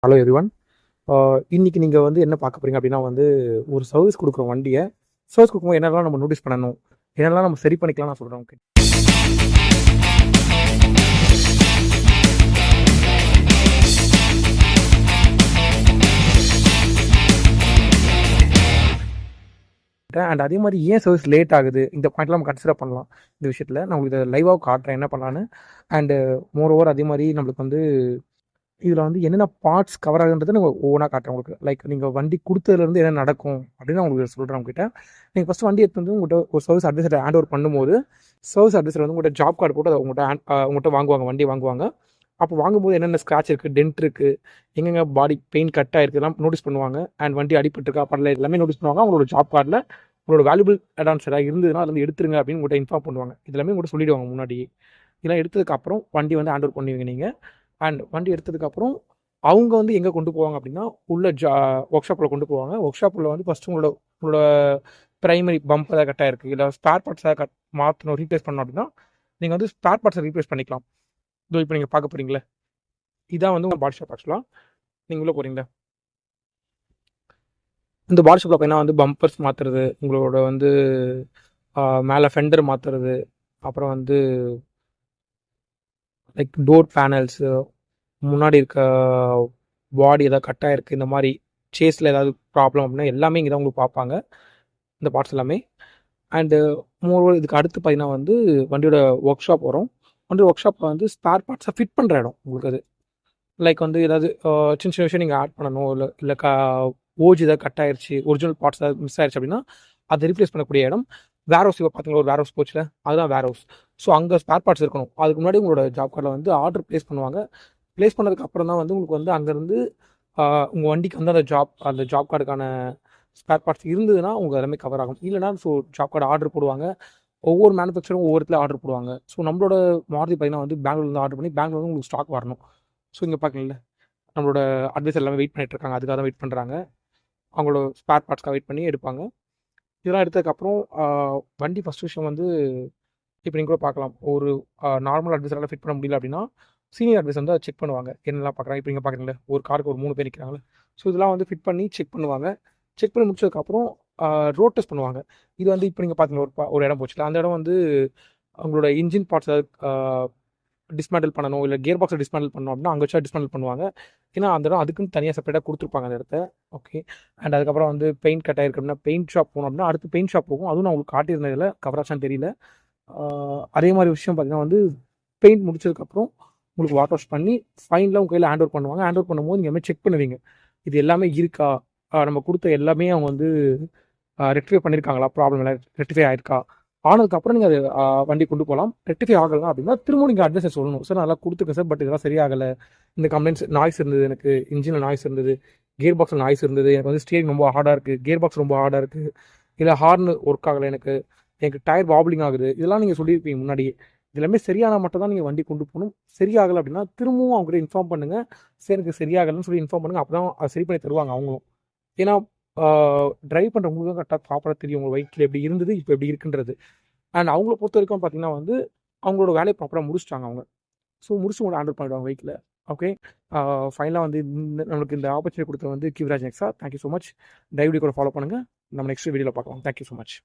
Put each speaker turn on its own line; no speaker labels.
Hello everyone. இன்னைக்கு நீங்கள் வந்து என்ன பார்க்க போறீங்க அப்படின்னா வந்து ஒரு சர்வீஸ் கொடுக்குற வண்டியை சர்வீஸ் கொடுக்கும்போது என்னெல்லாம் நம்ம நோட்டீஸ் பண்ணணும், என்னெல்லாம் நம்ம சரி பண்ணிக்கலாம் நான் சொல்கிறேன். ஓகே, அண்ட் அதே மாதிரி ஏன் சர்வீஸ் லேட் ஆகுது இந்த பாயிண்ட்லாம் நம்ம கன்சிடர் பண்ணலாம். இந்த விஷயத்தில் நான் உங்களுக்கு இதை லைவாக காட்டுறேன் என்ன பண்ணலான்னு. அண்டு மோர் ஓவர் அதே மாதிரி நம்மளுக்கு வந்து இதில் வந்து என்னென்ன பார்ட்ஸ் கவர் ஆகுன்றதை நான் ஒவ்வொன்றா காட்டுறேன் உங்களுக்கு. லைக் நீங்கள் வண்டி கொடுத்ததுலேருந்து என்ன நடக்கும் அப்படின்னு நான் உங்களுக்கு சொல்கிறேன். உங்ககிட்ட நீங்கள் ஃபஸ்ட்டு வண்டி எடுத்து வந்து உங்கள்கிட்ட ஒரு சர்வீஸ் அட்வைசர் ஹேண்ட் ஓவர் பண்ணும்போது சர்வீஸ் அட்வைசர் வந்து உங்கள்கிட்ட ஜாப் கார்டு போட்டு அதை உங்கள்கிட்ட வாங்குவாங்க, வண்டி வாங்குவாங்க. அப்போ வாங்கும்போது என்னென்ன ஸ்க்ராட்ச் இருக்குது, டென்ட் இருக்குது, எங்கெங்கே பாடி பெயிண்ட் கட் ஆகிருக்குலாம் நோட்டீஸ் பண்ணுவாங்க. அண்ட் வண்டி அடிபட்டுருக்கா படல எல்லாமே நோட்டீஸ் பண்ணுவாங்க. அவங்களோட ஜாப் கார்டில் உங்களோட வேல்யூபிள் அடான்ஸ் ஏதாவது இருந்ததுன்னா அது வந்து எடுத்துருங்க அப்படின்னு உங்கள்கிட்ட இன்ஃபார்ம் பண்ணுவாங்க. இதெல்லாமே உங்கள்கிட்ட சொல்லிவிடுவாங்க முன்னாடியே. இதெல்லாம் எடுத்ததுக்கப்புறம் வண்டி வந்து ஹேண்ட் ஓவர் பண்ணுவீங்க நீங்கள். அண்ட் வண்டி எடுத்ததுக்கப்புறம் அவங்க வந்து எங்கே கொண்டு போவாங்க அப்படின்னா உள்ள ஒர்க் ஷாப்பில் கொண்டு போவாங்க. ஒர்க் ஷாப்பில் வந்து ஃபஸ்ட்டு உங்களோட ப்ரைமரி பம்ப் ஏதாவது கட்டாக இருக்குது, இல்லை ஸ்பேர் பார்ட்ஸ் ஏதாவது மாற்றணும், ரீப்ளேஸ் பண்ணணும் அப்படின்னா நீங்கள் வந்து ஸ்பேர் பார்ட்ஸை ரீப்ளேஸ் பண்ணிக்கலாம். இதோ இப்போ நீங்கள் பார்க்க போகிறீங்களே இதான் வந்து உங்கள் பாடி ஷாப். ஆக்சுவலாக நீங்கள் உள்ளே போகிறீங்களா, இந்த பாடி ஷாப்பில் பார்த்தீங்கன்னா வந்து பம்பர்ஸ் மாற்றுறது, உங்களோட வந்து மேலே ஃபெண்டர் மாற்றுறது, அப்புறம் வந்து லைக் டோர் பேனல்ஸு, முன்னாடி இருக்க பாடி ஏதாவது கட்டாக இருக்குது, இந்த மாதிரி சேஸில் ஏதாவது ப்ராப்ளம் அப்படின்னா எல்லாமே இங்கே தான் உங்களுக்கு பார்ப்பாங்க இந்த பார்ட்ஸ் எல்லாமே. அண்டு மோரோவர் இதுக்கு அடுத்து பார்த்தீங்கன்னா வந்து வண்டியோட ஒர்க் ஷாப் வரும். வண்டியோட ஒர்க் ஷாப்பில் வந்து ஸ்பேர் பார்ட்ஸை ஃபிட் பண்ணுற இடம் உங்களுக்கு. அது லைக் வந்து ஏதாவது சின்ன சின்ன விஷயம் நீங்கள் ஆட் பண்ணணும், இல்லை ஓஜ் ஏதாவது கட் ஆயிடுச்சு, ஒரிஜினல் பார்ட்ஸ் ஏதாவது மிஸ் ஆயிடுச்சு அப்படின்னா அதை ரீப்ளேஸ் பண்ணக்கூடிய இடம். வேர் ஹவுஸ் இப்போ பார்த்தீங்கன்னா ஒரு வேர் ஹவுஸ் போச்சுல, அதுதான் வேர் ஹவுஸ். ஸோ அங்கே ஸ்பேர் பார்ட்ஸ் இருக்கணும். அதுக்கு முன்னாடி உங்களோட ஜாப் கார்டில் வந்து ஆர்டர் ப்ளேஸ் பண்ணுவாங்க. ப்ளேஸ் பண்ணதுக்கு அப்புறம் தான் வந்து உங்களுக்கு வந்து அங்கேருந்து உங்கள் வண்டிக்கு வந்து அந்த ஜாப் கார்டுக்கான ஸ்பேர் பார்ட்ஸ் இருந்ததுன்னா உங்களுக்கு எல்லாமே கவர் ஆகும். இல்லைனா ஸோ ஜாப் கார்டு ஆர்டர் போடுவாங்க. ஒவ்வொரு மேனுஃபேக்சரும் ஒவ்வொரு இடத்துல ஆர்டர் போடுவாங்க. ஸோ நம்மளோட மாருதி பார்த்தீங்கன்னா வந்து பெங்களூர்லேருந்து ஆர்டர் பண்ணி பெங்களூர் வந்து உங்களுக்கு ஸ்டாக் வரணும். ஸோ இங்கே பார்க்கல நம்மளோட அட்வைஸ் எல்லாமே வெயிட் பண்ணிட்டு இருக்காங்க, அதுக்காக தான் வெயிட் பண்ணுறாங்க. அவங்களோட ஸ்பேர் பார்ட்ஸ்க்காக வெயிட் பண்ணி எடுப்பாங்க. இதெல்லாம் எடுத்ததுக்கப்புறம் வண்டி ஃபஸ்ட் விஷயம் வந்து இப்போ நீங்கள் கூட பார்க்கலாம், ஒரு நார்மல் அட்வைஸரால் ஃபிட் பண்ண முடியல அப்படின்னா சீனியர் அட்வைஸ் வந்து அதை செக் பண்ணுவாங்க, என்னெல்லாம் பார்க்குறாங்க. இப்போ நீங்கள் பார்க்குறீங்களா ஒரு காருக்கு ஒரு 3 பேர் நிற்கிறாங்களே, ஸோ இதெல்லாம் வந்து ஃபிட் பண்ணி செக் பண்ணுவாங்க. செக் பண்ணி முடிச்சதுக்கப்புறம் ரோட் டெஸ்ட் பண்ணுவாங்க. இது வந்து இப்போ நீங்கள் பார்த்தீங்கன்னா ஒரு இடம் போச்சுல, அந்த இடம் வந்து அவங்களோட இன்ஜின் பார்ட்ஸ் டிஸ்மேண்டில் பண்ணணும், இல்லை கியர் பாக்ஸை டிஸ்மேண்டில் பண்ணணும் அப்படின்னா அங்கே வச்சா டிஸ்மேண்டில் பண்ணுவாங்க. ஏன்னா அந்த இடம் அதுக்குன்னு தனியாக செப்பரேட்டாக கொடுத்துருப்பாங்க அந்த இடத்த. ஓகே, அண்ட் அதுக்கப்புறம் வந்து பெயிண்ட் கட் ஆயிருக்கு அப்படின்னா பெயிண்ட் ஷாப் போகணும் அப்படின்னா அடுத்து பெயிண்ட் ஷாப் போகும். அதுவும் நான் உங்களுக்கு காட்டியிருந்ததில் கவராச்சான்னு தெரியல. அதே மாதிரி விஷயம் பார்த்தீங்கன்னா வந்து பெயிண்ட் முடிச்சதுக்கப்புறம் உங்களுக்கு வாட்டர் வாஷ் பண்ணி ஃபைனலாக உங்கள் கையில் ஹேண்ட் ஓவர் பண்ணுவாங்க. ஹேண்ட் ஓவர் பண்ணும்போது நீங்கள் எல்லாமே செக் பண்ணுவீங்க, இது எல்லாமே இருக்கா, நம்ம கொடுத்த எல்லாமே அவங்க வந்து ரெக்டிஃபை பண்ணியிருக்காங்களா, ப்ராப்ளம் எல்லாம் ரெக்டிஃபை ஆயிருக்கா. ஆனதுக்கப்புறம் நீங்கள் அது வண்டி கொண்டு போகலாம். ரெக்டிஃபை ஆகலாம் அப்படின்னா திரும்ப நீங்கள் அட்வைஸை சொல்லணும், சார் நல்லா கொடுத்துருக்கேன் சார், பட் இதெல்லாம் சரியாகலை, இந்த கம்ப்ளைண்ட்ஸ் நாய்ஸ் இருந்தது, எனக்கு இன்ஜினில் நாய்ஸ் இருந்தது, கியர் பாக்ஸில் நாய்ஸ் இருந்தது, எனக்கு வந்து ஸ்டியரிங் ரொம்ப ஹார்டாக இருக்குது, கியர் பாக்ஸ் ரொம்ப ஹார்டாக இருக்குது, இல்லை ஹார்ன் ஒர்க் ஆகலை, எனக்கு டயர் வாப்ளிங் ஆகுது, இதெல்லாம் நீங்கள் சொல்லியிருப்பீங்க முன்னாடியே. இதெல்லாமே சரியான மட்டும் தான் நீங்கள் வண்டி கொண்டு போகணும். சரியாகலை அப்படின்னா திரும்பவும் அவங்ககிட்ட இன்ஃபார்ம் பண்ணுங்கள், சரி எனக்கு சரியாகலைன்னு சொல்லி இன்ஃபார்ம் பண்ணுங்கள். அப்போ தான் அதை சரி பண்ணி தருவாங்க அவங்களும். ஏன்னா ட்ரைவ் பண்ணுறவங்களுக்கு தான் கரெக்டாக ப்ராப்பராக தெரியும் உங்கள் வெஹிக்கிள் எப்படி இருந்தது, இப்போ எப்படி இருக்குன்றது. அண்ட் அவங்கள பொறுத்த வரைக்கும் பார்த்தீங்கன்னா வந்து அவங்களோட வேலையை ப்ராப்பராக முடிச்சிட்டாங்க அவங்க. ஸோ முடிச்சு உங்களை ஹேண்டில் பண்ணிவிடுவாங்க வெஹிக்கில். ஓகே, ஃபைனலாக வந்து நம்மளுக்கு இந்த ஆப்பர்ச்சுனிட்டி கொடுத்த வந்து கிவ்ராஜ் நெக்ஸா, தேங்க்யூ ஸோ மச். டைவ் கூட ஃபாலோ பண்ணுங்கள். நம்ம நெக்ஸ்ட் வீடியோவில் பார்க்கலாம். Thank you so much.